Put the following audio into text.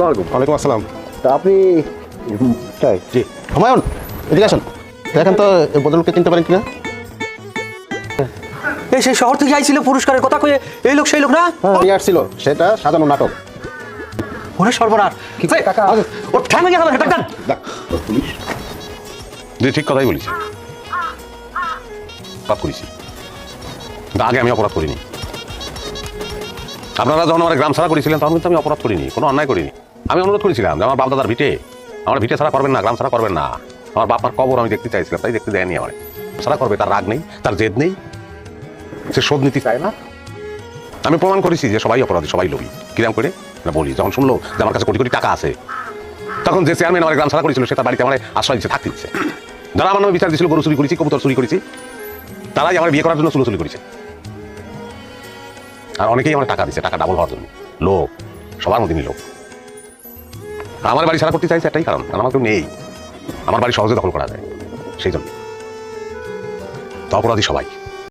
ওয়ালাইকুম আসসালাম। তা আপনি তাই জি হুমায়ুন, এদিকে আসুন। দেখেন তো এই ভদ্রলোককে চিনতে পারেন কিনা? এই সেই শহর থেকে আইছিল পুরস্কারের কথা কয়ে, এই লোক সেই লোক না? নিয়ে আসছিল, সেটা সাজানো নাটক। ওরে সর্বনাশ, কাকা ওর ঠ্যাং ভেঙে গেল, ডাক্তার। যে ঠিক কথাই বলিস, অপরাধ করেছি, কিন্তু আগে আমি অপরাধ করিনি। আপনারা যখন আমার গ্রাম ছাড়া করেছিলেন তখন কিন্তু আমি অপরাধ করিনি, কোনো অন্যায় করিনি। আমি অনুরোধ করেছিলাম যে আমার বাপ দাদার ভিটে, আমার ভিটে ছাড়া করবেন না, গ্রাম ছাড়া করবেন না। আমার বাপ মার কবর আমি দেখতে চাইছিলাম, তাই দেখতে দেয়নি। আমার ছাড়া করবে, তার রাগ নেই, তার জেদ নেই, সে শোধ নীতি চায় না। আমি প্রমাণ করেছি যে সবাই অপরাধী, সবাই লোভী। কিরাম করে না বলি, যখন শুনলো যে আমার কাছে কোটি কোটি টাকা আছে, তখন যে চেয়ারম্যান আমার গ্রাম ছাড়া করেছিল সে তার বাড়িতে আমার আশ্রয় দিচ্ছে, থাকতে দিচ্ছে। যারা আমার নামে বিচার দিয়েছিল গরু চুরি করেছি, কবুতর চুরি করেছি, তারাই আমার বিয়ে করার জন্য চুলোচুরি করেছে। আর অনেকেই আমার টাকা দিচ্ছে, টাকা ডাবল হওয়ার জন্য। লোক সবার মধ্যে লোক। আমার বাড়ি ছাড়া করতে চাইছে একটাই কারণ, কারণ আমার কেউ নেই, আমার বাড়ি সহজে দখল করা যায়, সেই জন্য। তো অপরাধী সবাই।